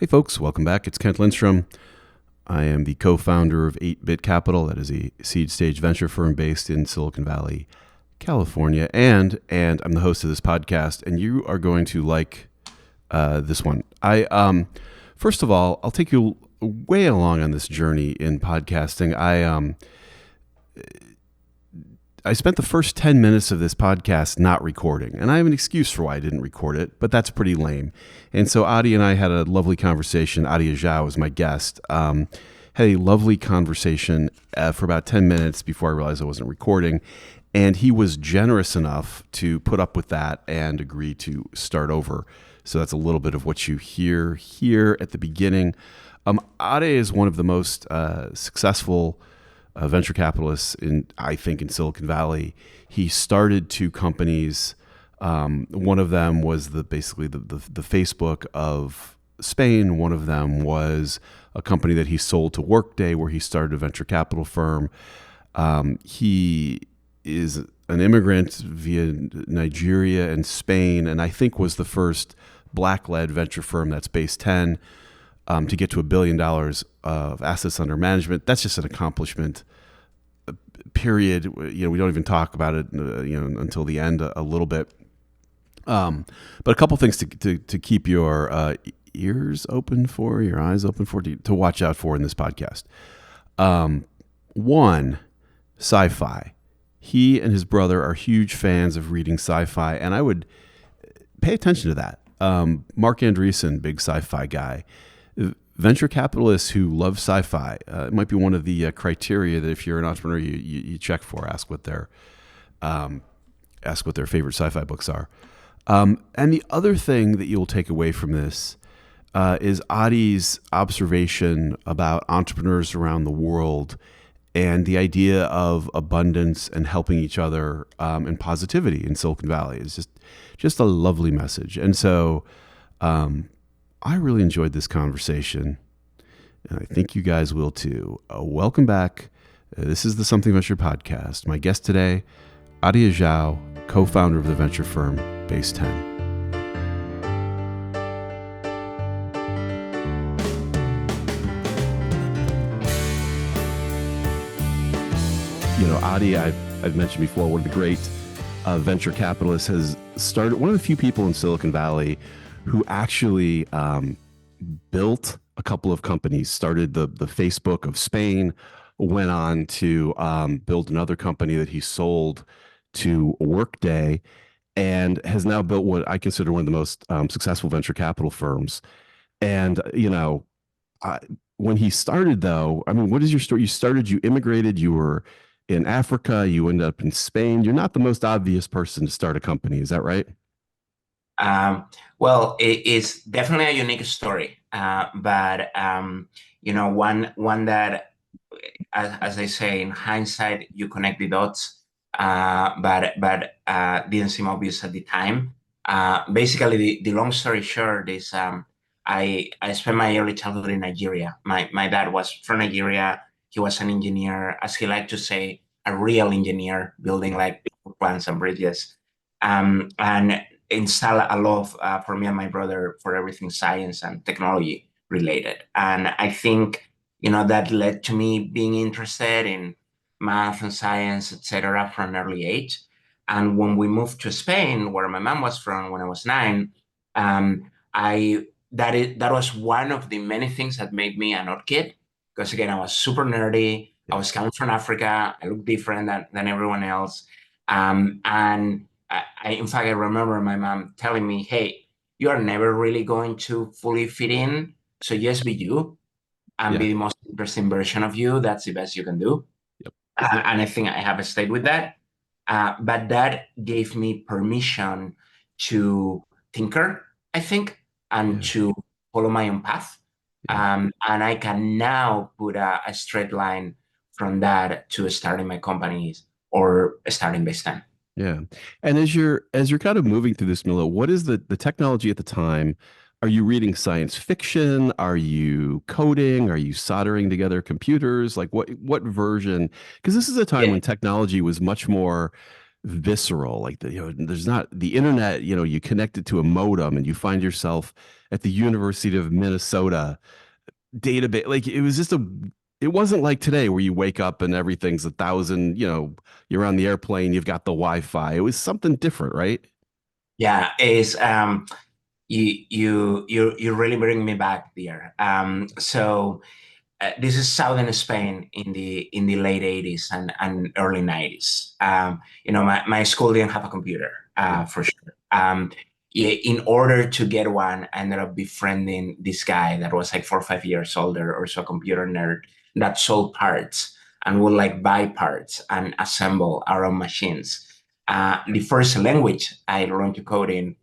Hey folks, welcome back. It's Kent Lindstrom. I am the co-founder of 8-Bit Capital. That is a seed stage venture firm based in Silicon Valley, California. And I'm the host of this podcast, and you are going to like this one. First of all, I'll take you way along on this journey in podcasting. I spent the first 10 minutes of this podcast not recording, and I have an excuse for why I didn't record it, but that's pretty lame. And so Adi and I had a lovely conversation. Ajao was my guest. Had a lovely conversation for about 10 minutes before I realized I wasn't recording, and he was generous enough to put up with that and agree to start over. So that's a little bit of what you hear here at the beginning. Ade is one of the most successful venture capitalists I think in Silicon Valley. He started two companies. One of them was basically the Facebook of Spain. One of them was a company that he sold to Workday, where he started a venture capital firm. He is an immigrant via Nigeria and Spain, and I think was the first Black-led venture firm, that's Base10, to get to $1 billion of assets under management. That's just an accomplishment. Period. We don't even talk about it, until the end a little bit. But a couple things to keep your ears open for, your eyes open for, to watch out for in this podcast. One, sci-fi. He and his brother are huge fans of reading sci-fi, and I would pay attention to that. Mark Andreessen, big sci-fi guy. Venture capitalists who love sci-fi, it might be one of the criteria that if you're an entrepreneur, you check for. Ask what their favorite sci-fi books are. And the other thing that you'll take away from this is Adi's observation about entrepreneurs around the world and the idea of abundance and helping each other and positivity in Silicon Valley. Is just a lovely message. And so I really enjoyed this conversation, and I think you guys will too. Welcome back. This is the Something Venture podcast. My guest today, Ajao, co-founder of the venture firm Base10. Adi, I've mentioned before, one of the great venture capitalists, has started, one of the few people in Silicon Valley who actually built a couple of companies, started the Facebook of Spain, went on to build another company that he sold to Workday, and has now built what I consider one of the most successful venture capital firms. And, when he started, though, what is your story? You immigrated, you were in Africa, you ended up in Spain. You're not the most obvious person to start a company. Is that right? Well, it is definitely a unique story, but one that, as I say, in hindsight, you connect the dots, but didn't seem obvious at the time. Basically, the long story short is I spent my early childhood in Nigeria. My dad was from Nigeria. He was an engineer, as he liked to say, a real engineer, building like plants and bridges, and install a love for me and my brother for everything science and technology related. And I think, that led to me being interested in math and science, etc., from an early age. And when we moved to Spain, where my mom was from when I was 9, that was one of the many things that made me an odd kid. Because again, I was super nerdy. I was coming from Africa. I looked different than everyone else. And in fact, I remember my mom telling me, hey, you are never really going to fully fit in. So just be you and be the most interesting version of you. That's the best you can do. Yep. And I think I have stayed with that. But that gave me permission to tinker, I think, and to follow my own path. And I can now put a straight line from that to starting my companies or starting Base10. Yeah. And as you're kind of moving through this, Milo, what is the technology at the time? Are you reading science fiction? Are you coding? Are you soldering together computers? Like what version? Because this is a time when technology was much more visceral. Like there's not the internet. You connect it to a modem, and you find yourself at the University of Minnesota database. Like it was just a. It wasn't like today where you wake up and everything's 1,000. You're on the airplane, you've got the Wi-Fi. It was something different, right? Yeah, is you really bring me back there. This is southern Spain in the late 80s and early 90s. My school didn't have a computer, Yeah. for sure. In order to get one, I ended up befriending this guy that was like 4 or 5 years older, or so, a computer nerd that sold parts and would like buy parts and assemble our own machines. The first language I learned to code in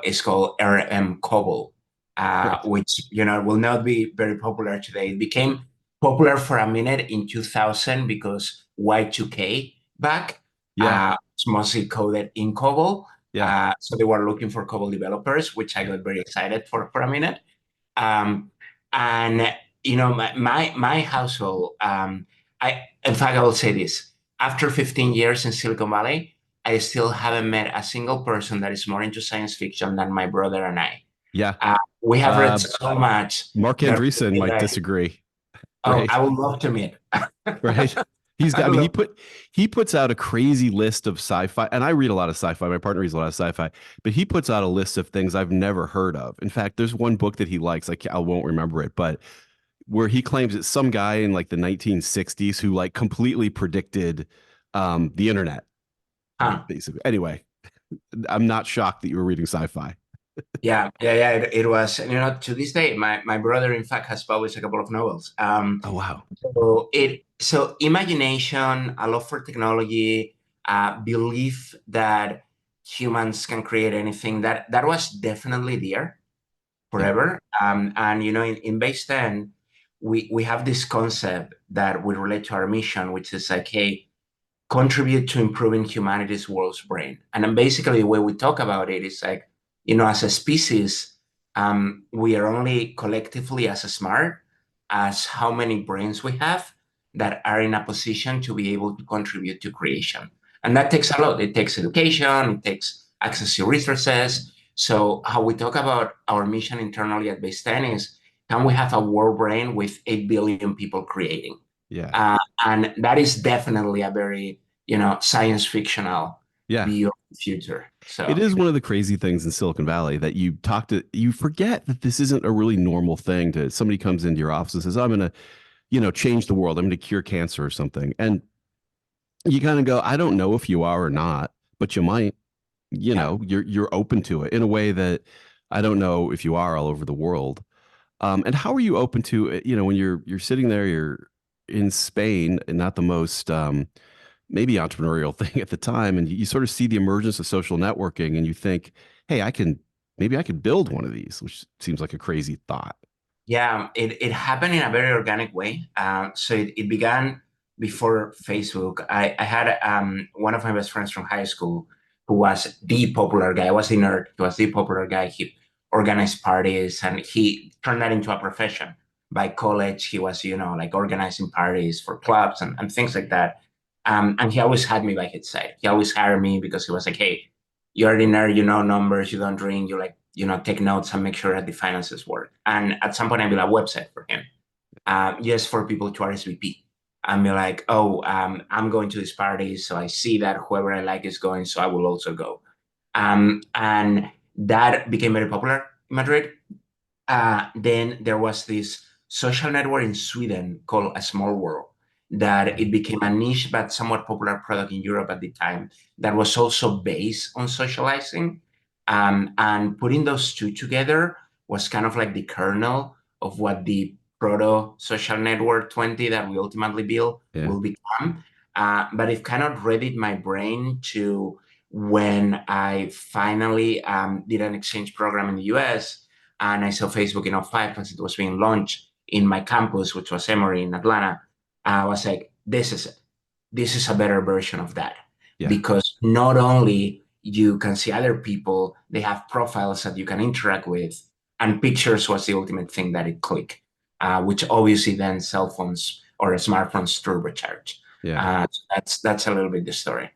is called RM COBOL, Right. which will not be very popular today. It became popular for a minute in 2000 because Y2K back Yeah. it's mostly coded in COBOL. Yeah. So they were looking for COBOL developers, which I got very excited for a minute. Um, and my household, in fact, I will say this: after 15 years in Silicon Valley, I still haven't met a single person that is more into science fiction than my brother and I. Yeah. We have read Uh, so much Mark that Andreessen we might like, disagree, oh, I right? would love to meet. Right. He's I got, I would mean, love. he puts out a crazy list of sci-fi, and I read a lot of sci-fi. My partner reads a lot of sci-fi, but he puts out a list of things I've never heard of. In fact, there's one book that he likes, like I won't remember it, but where he claims it's some guy in like the 1960s who like completely predicted the internet, Huh. basically. Anyway, I'm not shocked that you were reading sci-fi. Yeah. It was, to this day, my brother, in fact, has published a couple of novels. Oh, wow. So imagination, a love for technology, belief that humans can create anything, that was definitely there Yeah. forever. And in Base 10, we have this concept that we relate to our mission, which is like, hey, contribute to improving humanity's world's brain. And then basically the way we talk about it is like, as a species, we are only collectively as smart as how many brains we have that are in a position to be able to contribute to creation. And that takes a lot. It takes education, it takes access to resources. So how we talk about our mission internally at Base 10 is, can we have a world brain with 8 billion people creating? Yeah. Uh, and that is definitely a very, science fictional Yeah. view of the future. It So is one of the crazy things in Silicon Valley that you forget that this isn't a really normal thing to somebody comes into your office and says, I'm going to, change the world. I'm going to cure cancer or something. And you kind of go, I don't know if you are or not, but you might, yeah, you're open to it in a way that I don't know if you are all over the world. And how are you open to it? When you're sitting there, you're in Spain and not the most, maybe entrepreneurial thing at the time, and you sort of see the emergence of social networking, and you think, hey, maybe I could build one of these, which seems like a crazy thought. yeah, it happened in a very organic way. So it began before Facebook. I had one of my best friends from high school who was the popular guy. I was the nerd. He was the popular guy. He organized parties and he turned that into a profession. By college, he was, like organizing parties for clubs and things like that. And he always had me by his side. He always hired me because he was like, hey, you're the nerd, you know numbers, you don't drink, you like, take notes and make sure that the finances work. And at some point, I built a website for him, just for people to RSVP and be like, oh, I'm going to this party, so I see that whoever I like is going, so I will also go. And that became very popular in Madrid. Then there was this social network in Sweden called A Small World, that it became a niche but somewhat popular product in Europe at the time, that was also based on socializing. And putting those two together was kind of like the kernel of what the proto social network Tuenti that we ultimately built Yeah. will become. But it kind of readied my brain to when I finally did an exchange program in the US, and I saw Facebook in '05 as it was being launched in my campus, which was Emory in Atlanta. I was like, this is it. This is a better version of that. Yeah. Because not only you can see other people, they have profiles that you can interact with, and pictures was the ultimate thing that it clicked, which obviously then cell phones or smartphones turbocharge. Yeah. So that's a little bit the story.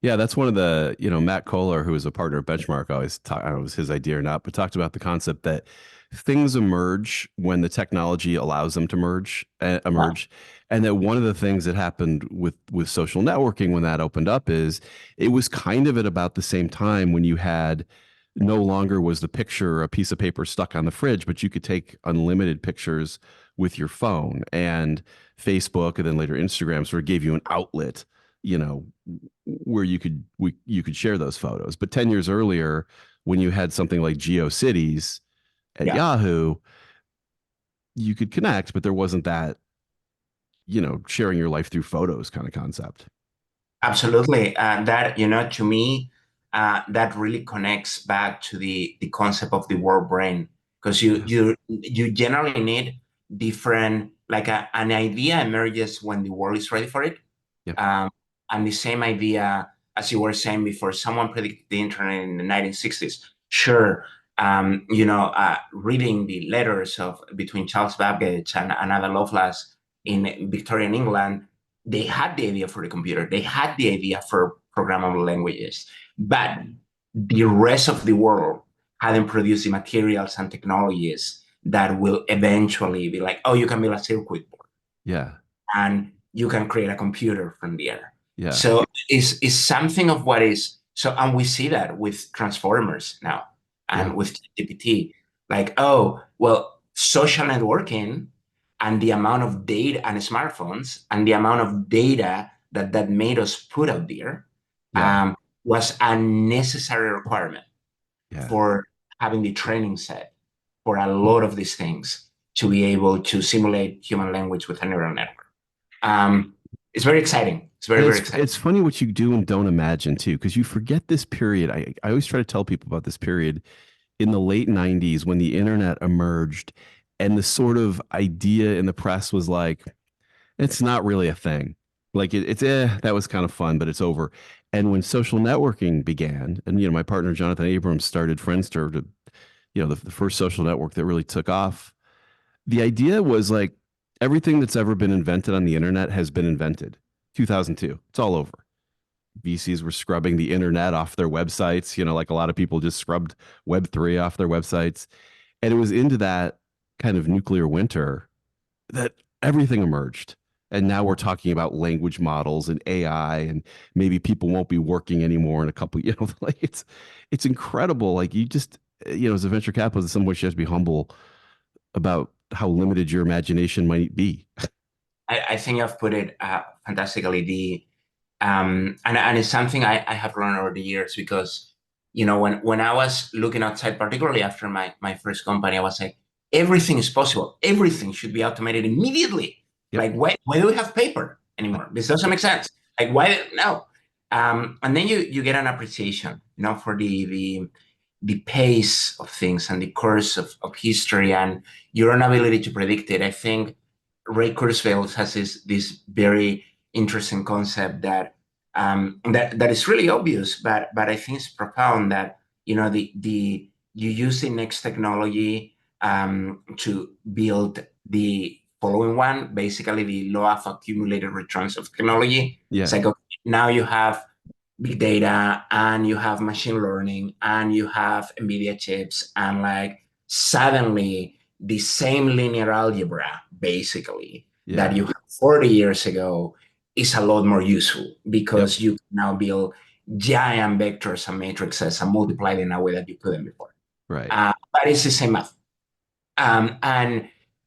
Yeah, that's one of the, Matt Kohler, who was a partner at Benchmark, always talked, I don't know if it was his idea or not, but talked about the concept that things emerge when the technology allows them to Yeah, emerge. And that one of the things that happened with social networking when that opened up is it was kind of at about the same time when you had no longer was the picture a piece of paper stuck on the fridge, but you could take unlimited pictures with your phone. And Facebook and then later Instagram sort of gave you an outlet, you know, where you could share those photos. But 10 years earlier, when you had something like GeoCities at yeah. Yahoo, you could connect, but there wasn't that, sharing your life through photos kind of concept. Absolutely. That, to me, that really connects back to the concept of the world brain, because Yeah. you generally need different, like an idea emerges when the world is ready for it. Yep. Um, and the same idea, as you were saying before, someone predicted the internet in the 1960s. Sure, reading the letters of between Charles Babbage and Ada Lovelace in Victorian England, they had the idea for the computer. They had the idea for programmable languages, but the rest of the world hadn't produced the materials and technologies that will eventually be like, oh, you can build a circuit board Yeah. and you can create a computer from there. Yeah. So is something of what is so, and we see that with transformers now Yeah. and with GPT, like, oh, well, social networking and the amount of data and smartphones and the amount of data that made us put out there Yeah. was a necessary requirement Yeah. for having the training set for a lot of these things to be able to simulate human language with a neural network. Um, it's very exciting. It's very, And very it's exciting. it's funny what you do and don't imagine too, because you forget this period. I always try to tell people about this period in the late 90s when the internet emerged and the sort of idea in the press was like, it's not really a thing. Like that was kind of fun, but it's over. And when social networking began, and my partner Jonathan Abrams started Friendster to, the first social network that really took off. The idea was like everything that's ever been invented on the internet has been invented. 2002, it's all over. VCs were scrubbing the internet off their websites, like a lot of people just scrubbed Web3 off their websites. And it was into that kind of nuclear winter that everything emerged. And now we're talking about language models and AI, and maybe people won't be working anymore in a couple, like it's incredible. Like you just, as a venture capitalist, in some ways you have to be humble about how limited your imagination might be. I think I've put it fantastically. And it's something I have learned over the years because, when I was looking outside, particularly after my first company, I was like, everything is possible. Everything should be automated immediately. Yep. Like, why do we have paper anymore? This doesn't make sense. Like, why? No. And then you get an appreciation, for the pace of things and the course of history and your own ability to predict it. I think Ray Kurzweil has this very interesting concept that is really obvious, but I think it's profound that the you use the next technology to build the following one, basically the law of accumulated returns of technology. It's Yeah. like, okay, now you have big data and you have machine learning and you have NVIDIA chips and like suddenly the same linear algebra basically that Yeah. you had 40 years ago is a lot more useful Yep. because you can now build giant vectors and matrices and multiply them in a way that you couldn't before. Right. But it's the same math.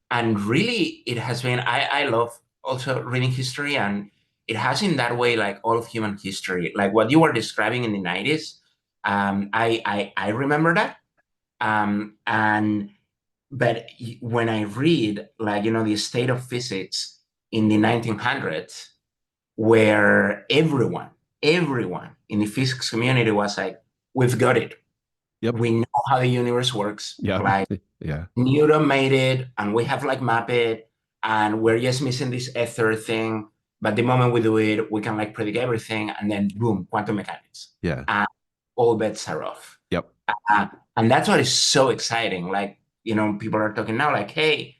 And really it has been, I love also reading history, and it has in that way like all of human history, like what you were describing in the 90s. I remember that. And but when I read like the state of physics in the 1900s, where everyone in the physics community was like, we've got it, Yep. we know how the universe works, Yep. like Yeah. Newton made it, and we have like mapped it, and we're just missing this ether thing. But the moment we do it, we can like predict everything, and then boom, quantum mechanics, Yeah. and all bets are off. Yep. Uh, and that's what is so exciting. Like people are talking now, like, hey,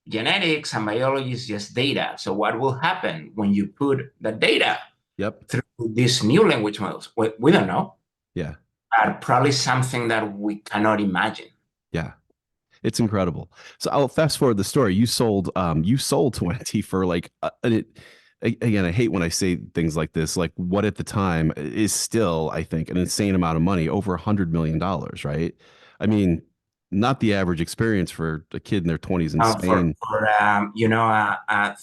genetics and biology is just data. So what will happen when you put the data Yep. these new language models? We don't know. Yeah. Probably something that we cannot imagine. Yeah. It's incredible. So I'll fast forward the story. You sold Tuenti for like, and again, I hate when I say things like this, like what at the time is still, I think, an insane amount of money, over $100 million, right? I mean, not the average experience for a kid in their 20s in Spain. For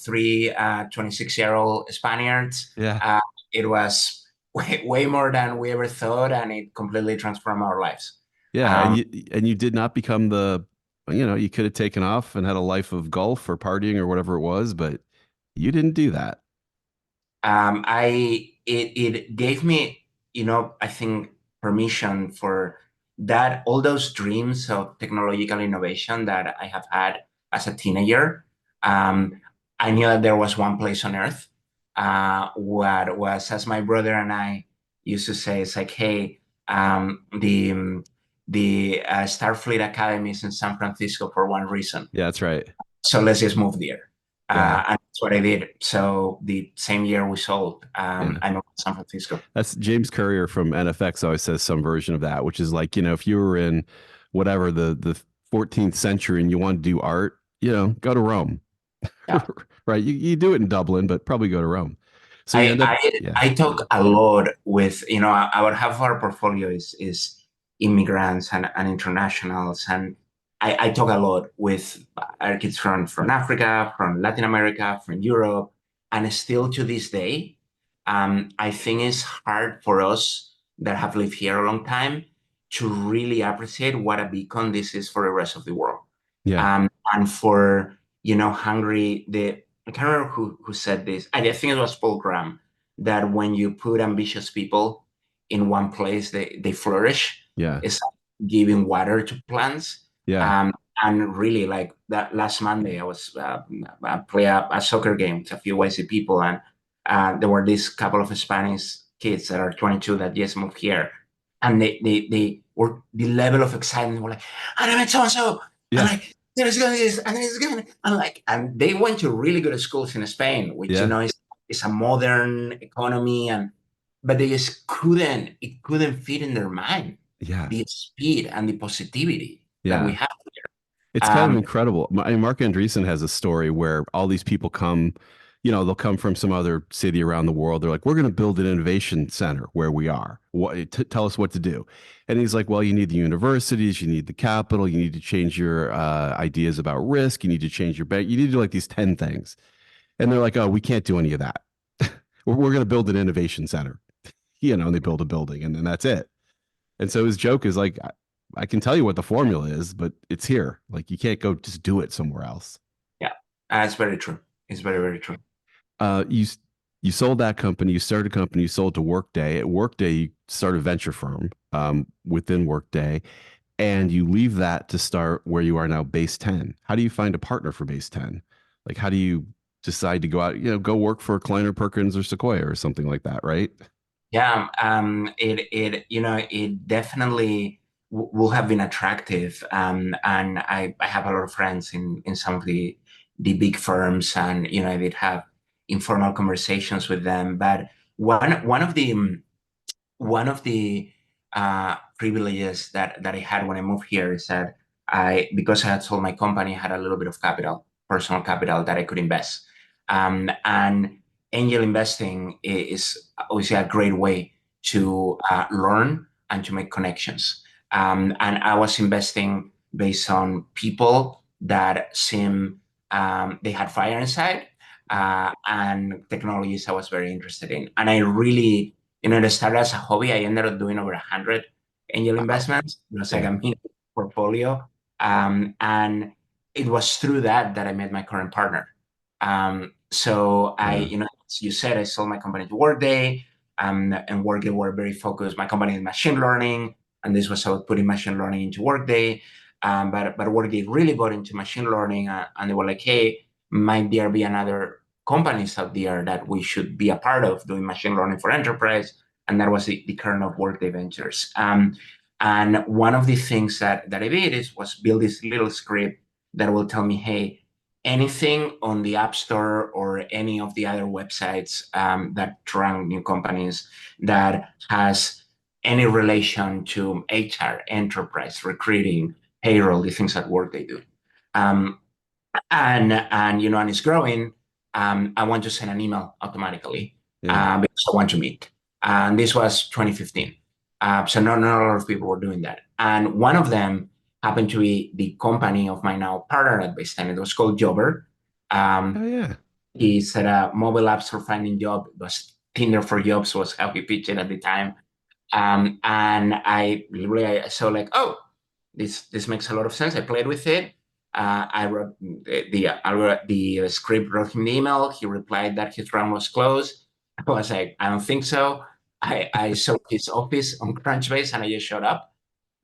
three 26-year-old Spaniards, Yeah. it was way more than we ever thought, and it completely transformed our lives. Yeah. Um, And you did not become you could have taken off and had a life of golf or partying or whatever it was, but you didn't do that. it gave me, I think, permission for that, all those dreams of technological innovation that I have had as a teenager. Um, I knew that there was one place on earth, what was, as my brother and I used to say, it's like, hey, the Starfleet Academy is in San Francisco for one reason. Yeah, that's right. So let's just move there. Yeah. And that's what I did. So the same year we sold, Yeah. I moved to San Francisco. That's James Courier from NFX always says some version of that, which is like, if you were in whatever the 14th century and you want to do art, go to Rome. Yeah. Right. You do it in Dublin, but probably go to Rome. So you I, end up, I, yeah. I talk a lot with, our half of our portfolio is immigrants and internationals. And I talk a lot with our kids from Africa, from Latin America, from Europe. And still to this day, I think it's hard for us that have lived here a long time to really appreciate what a beacon this is for the rest of the world. Yeah. And for, Hungary, I can't remember who said this. I think it was Paul Graham, that when you put ambitious people in one place, they flourish. Yeah. It's like giving water to plants. Yeah. And really, like that last Monday, I was play a soccer game with a few YC people, and there were this couple of Spanish kids that are 22 that just moved here, and they were the level of excitement. Were like, and I met so and so. I'm Yeah. like, there's going this, and there's going. I'm like, and they went to really good schools in Spain, which Yeah. is a modern economy, but they just couldn't fit in their mind Yeah. the speed and the positivity that we Yeah. have. It's kind of incredible. Mark Andreessen has a story where all these people come, they'll come from some other city around the world. They're like, we're going to build an innovation center where we are. Tell us what to do. And he's like, well, you need the universities, you need the capital, you need to change your ideas about risk, you need to change your bank, you need to do like these 10 things. And they're like, oh, we can't do any of that. we're going to build an innovation center, and they build a building and then that's it. And so his joke is like, I can tell you what the formula is, but it's here. Like you can't go just do it somewhere else. Yeah, that's very true. It's very, very true. You sold that company, you started a company, you sold to Workday. At Workday, you start a venture firm within Workday, and you leave that to start where you are now, Base10. How do you find a partner for Base10? Like, how do you decide to go out, go work for Kleiner Perkins or Sequoia or something like that, right? Yeah, it definitely will have been attractive. And I have a lot of friends in some of the big firms, and I did have informal conversations with them. But one of the privileges that I had when I moved here is that because I had sold my company, I had a little bit of capital, personal capital that I could invest. And angel investing is obviously a great way to learn and to make connections. And I was investing based on people that seem they had fire inside, and technologies I was very interested in. And I really, it started as a hobby. I ended up doing over 100 angel investments. It was like Yeah. a mini portfolio. And it was through that I met my current partner. So as you said, I sold my company to Workday, and Workday were very focused. My company is machine learning, and this was about putting machine learning into Workday. But Workday really got into machine learning, and they were like, hey, might there be another companies out there that we should be a part of doing machine learning for enterprise? And that was the kernel of Workday Ventures. And one of the things that I did was build this little script that will tell me, hey, anything on the App Store or any of the other websites that rank new companies that has any relation to HR, enterprise, recruiting, payroll, the things at work they do. Um, and it's growing. I want to send an email automatically Yeah. because I want to meet. And this was 2015. So not a lot of people were doing that. And one of them happened to be the company of my now partner at Base10. It was called Jobber. Oh Um, yeah. he said mobile apps for finding job. It was Tinder for jobs was how he pitched it at the time. And I really saw like, oh, this makes a lot of sense. I played with it. I wrote the script, wrote him the email. He replied that his run was closed. I was like, I don't think so. I saw his office on Crunchbase and I just showed up.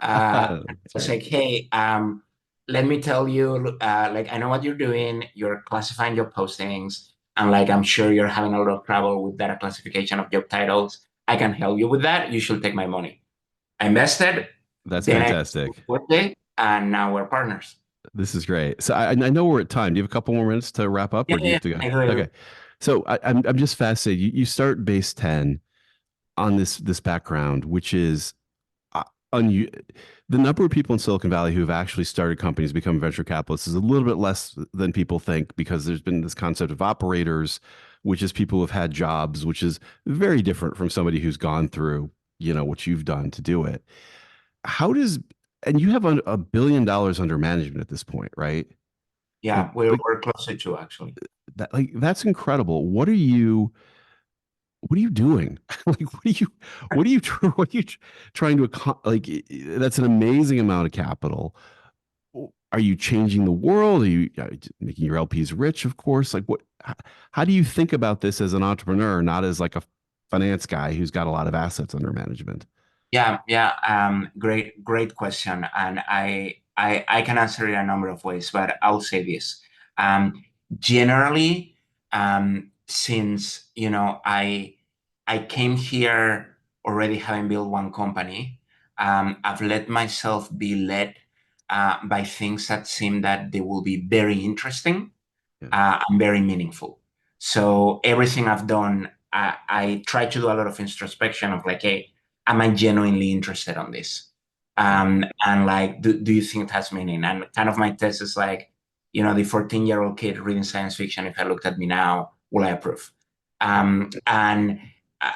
I That's was great. like, hey, let me tell you, like, I know what you're doing. You're classifying job postings. And like, I'm sure you're having a lot of trouble with data classification of job titles. I can help you with that. You should take my money. I invested, That's then I fantastic. worked it, and now we're partners. This is great. So I know we're at time. Do you have a couple more minutes to wrap up, Yeah, or do you yeah, have to go? I do. Okay. So I'm just fascinated. You start Base 10 on this background, which is uh, un, the number of people in Silicon Valley who have actually started companies, become venture capitalists, is a little bit less than people think because there's been this concept of operators, which is people who have had jobs, which is very different from somebody who's gone through, what you've done to do it. How does and you have $1 billion under management at this point, right? Like, Yeah, we're like we're closer to actually. that's incredible. What are you doing? Like, what are you trying to like? That's an amazing amount of capital. Are you changing the world? Are you making your LPs rich? Of course. Like, how do you think about this as an entrepreneur, not as like a finance guy who's got a lot of assets under management? Yeah, yeah. Great question, and I can answer it a number of ways, but I'll say this. Generally, since I came here already having built one company, I've let myself be led by things that seem that they will be very interesting Yeah. and very meaningful. So everything I've done, I try to do a lot of introspection of like, hey, am I genuinely interested on this? Yeah. And like, do you think it has meaning? And kind of my test is like, the 14-year-old kid reading science fiction, if I looked at me now, will I approve? And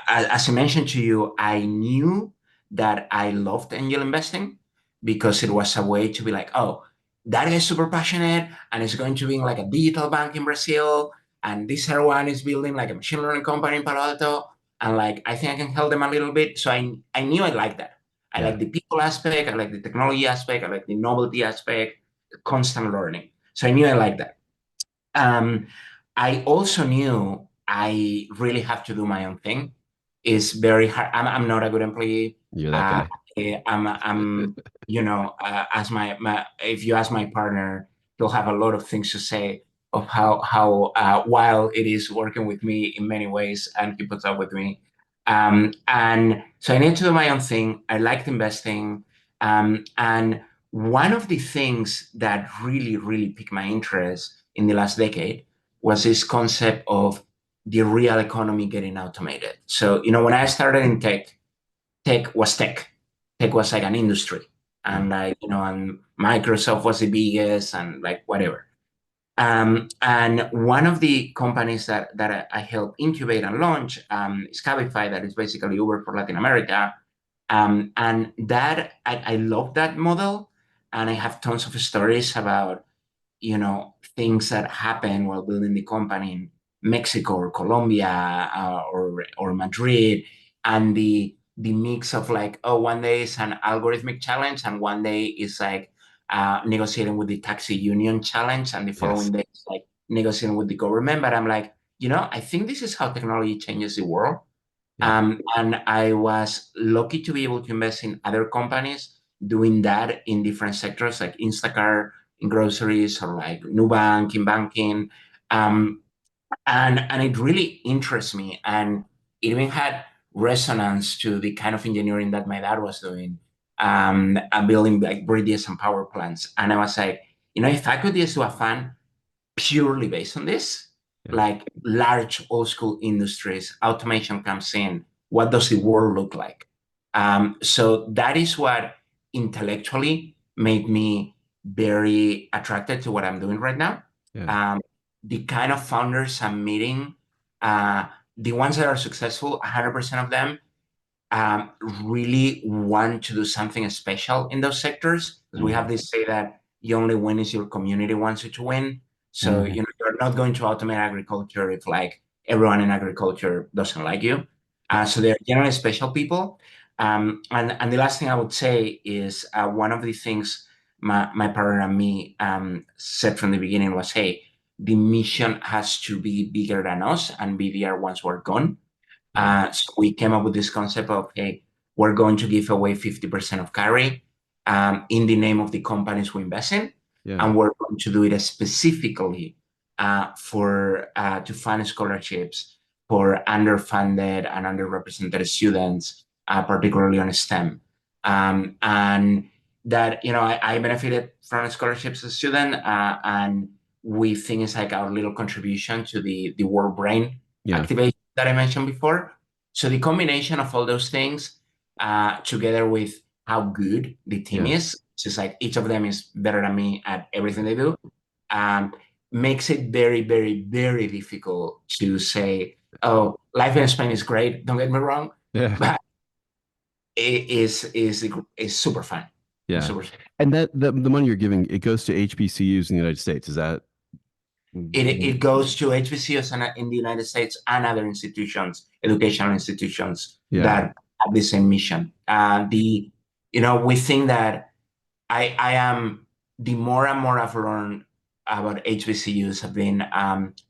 as I mentioned to you, I knew that I loved angel investing because it was a way to be like, oh, that guy's super passionate and it's going to be like a digital bank in Brazil. And this other one is building like a machine learning company in Palo Alto. And like, I think I can help them a little bit. So I knew I liked that. I Yeah. like the people aspect. I like the technology aspect. I like the novelty aspect, constant learning. So I knew I liked that. Um, I also knew I really have to do my own thing. It's very hard. I'm not a good employee. You're that Uh, guy. I'm as if you ask my partner, he'll have a lot of things to say of how wild it is working with me in many ways, and he puts up with me. And so I need to do my own thing. I liked investing, and one of the things that really piqued my interest in the last decade was this concept of the real economy getting automated. So, when I started in tech, tech was tech. Tech was like an industry. Yeah. And like, and Microsoft was the biggest and like whatever. And one of the companies that I helped incubate and launch is Cabify, that is basically Uber for Latin America. And that I love that model. And I have tons of stories about things that happen while building the company in Mexico or Colombia or Madrid, and the mix of like, oh, one day is an algorithmic challenge, and one day is like negotiating with the taxi union challenge, and the Yes. following day is like negotiating with the government. But I'm like, I think this is how technology changes the world. Yeah. And I was lucky to be able to invest in other companies doing that in different sectors, like Instacart in groceries or like Nubank in banking. Um, and it really interests me. And it even had resonance to the kind of engineering that my dad was doing, and building like bridges and power plants. And I was like, if I could just do a fun purely based on this, Yeah. like large old school industries, automation comes in. What does the world look like? So that is what intellectually made me very attracted to what I'm doing right now. Yeah. Um, the kind of founders I'm meeting, uh, the ones that are successful, 100% of them really want to do something special in those sectors. Because we have Hmm. this say that you only win if your community wants you to win. So, Hmm. you're not going to automate agriculture if like everyone in agriculture doesn't like you. Yeah. So they're generally special people. And the last thing I would say is one of the things my partner and me said from the beginning was, hey, the mission has to be bigger than us and be there once we're gone. Yeah. So we came up with this concept of, hey, we're going to give away 50% of carry in the name of the companies we invest in, Yeah. and we're going to do it specifically for to fund scholarships for underfunded and underrepresented students, particularly on STEM. And that, I benefited from scholarships as a student, and we think it's like our little contribution to the world brain Yeah. activation that I mentioned before. So the combination of all those things, together with how good the team Yeah. is, just like each of them is better than me at everything they do, um, makes it very, very, very difficult to say, oh, life in Spain is great. Don't get me wrong, Yeah. but it is super fun. It's Yeah. super fun. And that the money you're giving, it goes to HBCUs in the United States. Is that? It goes to HBCUs in the United States and other institutions, educational institutions Yeah. that have the same mission. We think that I am, the more and more I've learned about HBCUs, have been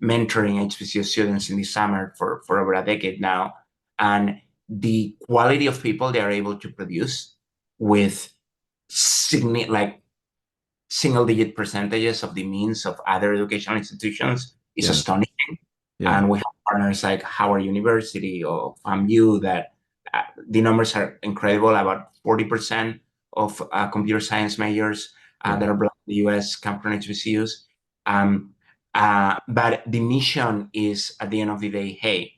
mentoring HBCU students in the summer for over a decade now. And the quality of people they are able to produce with like single digit percentages of the means of other educational institutions is Yeah. astonishing. Yeah. And we have partners like Howard University or FAMU that the numbers are incredible. About 40% of computer science majors Yeah. that are black in the US come from HBCUs. But the mission is, at the end of the day, hey,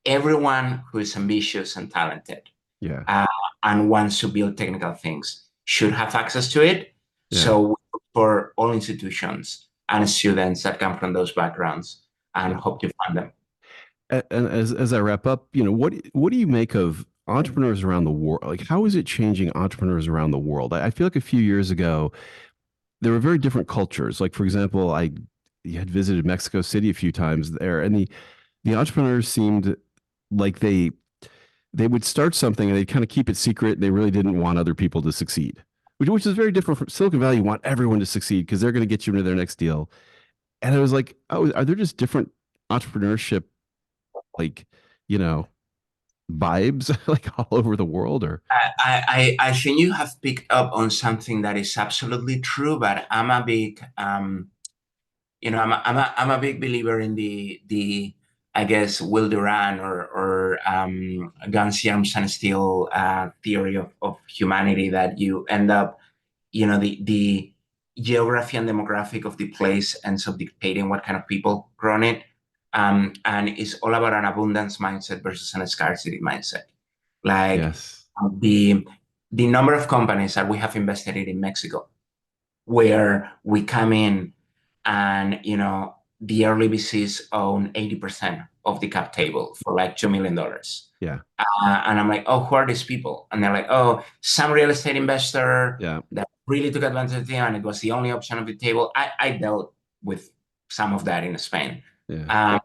everyone who is ambitious and talented Yeah. uh, and wants to build technical things should have access to it. Yeah. So we look for all institutions and students that come from those backgrounds and Yeah. hope to fund them. And as I wrap up, what do you make of entrepreneurs around the world? Like, how is it changing entrepreneurs around the world? I feel like a few years ago there were very different cultures. Like, for example, I had visited Mexico City a few times there, and the entrepreneurs seemed like they would start something and they'd kind of keep it secret. They really didn't want other people to succeed, which is very different from Silicon Valley. You want everyone to succeed because they're going to get you into their next deal. And I was like, oh, are there just different entrepreneurship, like, you know, vibes like all over the world? Or I think you have picked up on something that is absolutely true, but I'm a big I'm a big believer in the I guess Will Durant or Guns, Germs, and Steel theory of humanity, that you end up, the geography and demographic of the place ends up dictating what kind of people grow on it. And it's all about an abundance mindset versus a scarcity mindset. Like yes, the the number of companies that we have invested in Mexico, where we come in and the early VCs own 80% of the cap table for like $2 million. yeah, And I'm like, oh, who are these people? And they're like, oh, some real estate investor yeah, that really took advantage of it, and it was the only option on the table. I dealt with some of that in Spain. yeah, Um,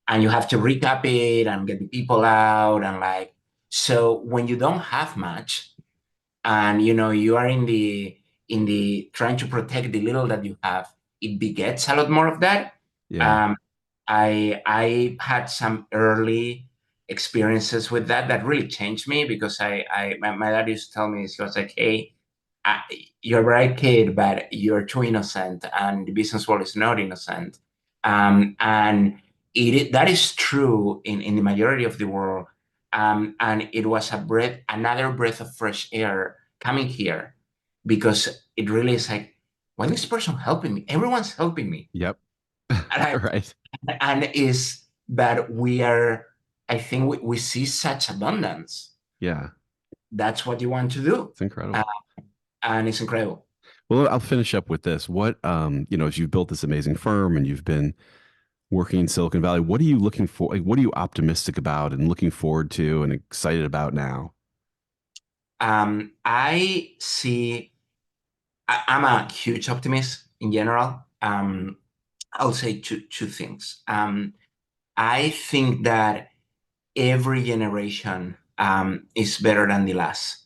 and you have to recap it and get the people out. And like, so when you don't have much, and you are in the trying to protect the little that you have, it begets a lot more of that. yeah, um, I had some early experiences with that really changed me, because my dad used to tell me, he was like, hey, I, you're a bright kid, but you're too innocent, and the business world is not innocent. And that is true in the majority of the world. And it was another breath of fresh air coming here, because it really is like, why is this person helping me? Everyone's helping me. yep, and Right. and is that we are, I think we see such abundance. Yeah. That's what you want to do. It's incredible. Uh, and it's incredible. Well, I'll finish up with this. What, as you've built this amazing firm and you've been working in Silicon Valley, what are you looking for? Like, what are you optimistic about and looking forward to and excited about now? I see, I'm a huge optimist in general. I'll say two things. I think that every generation is better than the last.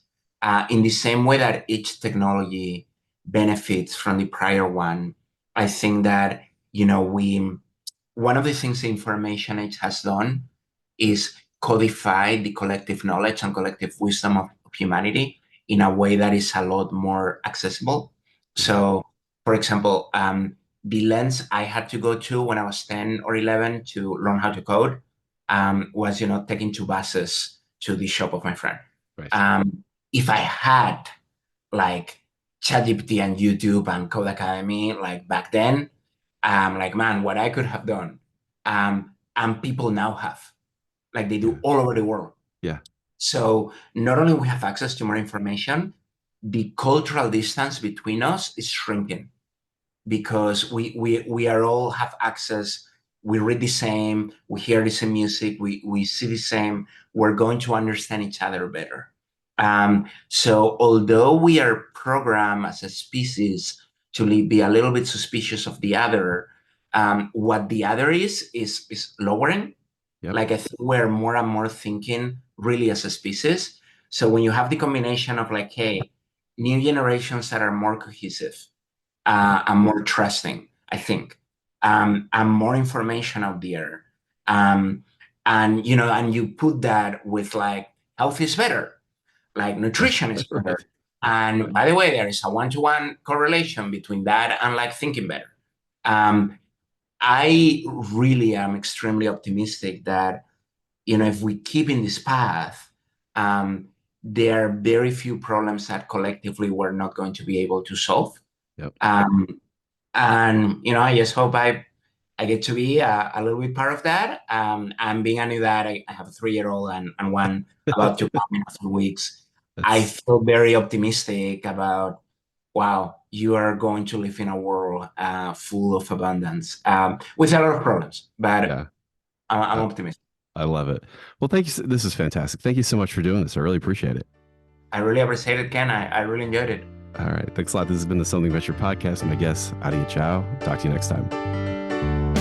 In the same way that each technology benefits from the prior one, I think that, one of the things the information age has done is codify the collective knowledge and collective wisdom of humanity in a way that is a lot more accessible. Yeah. So, for example, the lens I had to go to when I was 10 or 11 to learn how to code was, taking two buses to the shop of my friend. Right. If I had like ChatGPT and YouTube and Code Academy like back then, like, man, what I could have done, and people now have, like they do Yeah. all over the world. Yeah. So not only we have access to more information, the cultural distance between us is shrinking because we are all have access. We read the same, we hear the same music, we see the same. We're going to understand each other better. So although we are programmed as a species to be a little bit suspicious of the other, what the other is lowering. Yep. Like I think we're more and more thinking really as a species. So when you have the combination of like, hey, new generations that are more cohesive, and more trusting, I think, and more information out there. Um, and you put that with like health is better, like nutrition is better. Right. And by the way, there is a one-to-one correlation between that and like thinking better. Um, I really am extremely optimistic that, if we keep in this path, um, there are very few problems that collectively we're not going to be able to solve. Yep. Um, and I just hope I get to be a little bit part of that. And being a new dad, I have a 3-year-old and one about to come in a few weeks. I That's feel very optimistic about, wow, you are going to live in a world full of abundance, with a lot of problems, but yeah. I'm I, optimistic. I love it. Well, thank you. This is fantastic. Thank you so much for doing this. I really appreciate it. I really appreciate it, Ken. I really enjoyed it. All right. Thanks a lot. This has been the Something About Your podcast. My guest, Ajao. Talk to you next time.